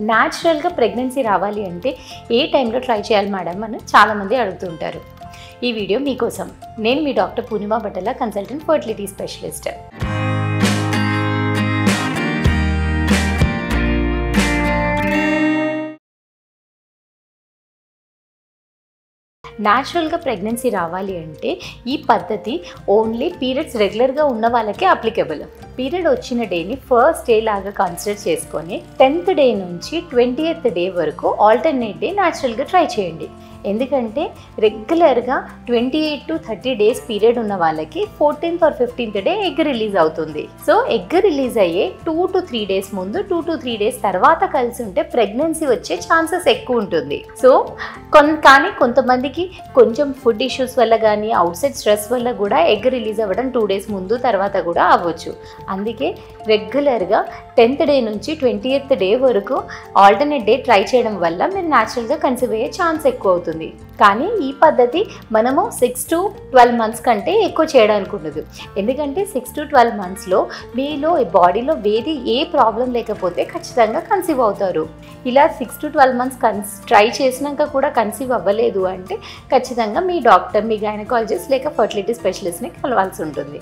న్యాచురల్గా ప్రెగ్నెన్సీ రావాలి అంటే ఏ టైంలో ట్రై చేయాలి మేడం అని చాలామంది అడుగుతుంటారు. ఈ వీడియో మీకోసం. నేను మీ డాక్టర్ పూర్ణిమ బట్టల, కన్సల్టెంట్ ఫర్టిలిటీ స్పెషలిస్ట్. న్యాచురల్గా ప్రెగ్నెన్సీ రావాలి అంటే ఈ పద్ధతి ఓన్లీ పీరియడ్స్ రెగ్యులర్గా ఉన్న వాళ్ళకే అప్లికబుల్. పీరియడ్ వచ్చిన డేని ఫస్ట్ డే లాగా కన్సిడర్ చేసుకొని 10th డే నుంచి 20th డే వరకు ఆల్టర్నేట్ డే న్యాచురల్గా ట్రై చేయండి. ఎందుకంటే రెగ్యులర్గా 28 to 30 డేస్ పీరియడ్ ఉన్న వాళ్ళకి 14th or 15th day egg release అవుతుంది. సో ఎగ్ రిలీజ్ అయ్యే 2 to 3 డేస్ ముందు 2 to 3 డేస్ తర్వాత కలిసి ఉంటే ప్రెగ్నెన్సీ వచ్చే ఛాన్సెస్ ఎక్కువ ఉంటుంది. సో కానీ కొంతమందికి కొంచెం ఫుడ్ ఇష్యూస్ వల్ల కానీ అవుట్ సైడ్ స్ట్రెస్ వల్ల కూడా ఎగ్ రిలీజ్ అవ్వడం 2 డేస్ ముందు తర్వాత కూడా అవ్వచ్చు. అందుకే రెగ్యులర్గా 10th డే నుంచి 20th డే వరకు ఆల్టర్నేట్ డే ట్రై చేయడం వల్ల మీరు న్యాచురల్గా కన్సీవ్ అయ్యే ఛాన్స్ ఎక్కువ అవుతుంది. కానీ ఈ పద్ధతి మనము 6 to 12 మంత్స్ కంటే ఎక్కువ చేయడానికి ఉండదు. ఎందుకంటే 6 to 12 మంత్స్లో మీలో బాడీలో వేరే ఏ ప్రాబ్లం లేకపోతే ఖచ్చితంగా కన్సీవ్ అవుతారు. ఇలా 6 to 12 మంత్స్ ట్రై చేసినాక కూడా కన్సీవ్ అవ్వలేదు అంటే ఖచ్చితంగా మీ డాక్టర్, మీ గైనకాలజిస్ట్ లేక ఫర్టిలిటీ స్పెషలిస్ట్ని కలవాల్సి ఉంటుంది.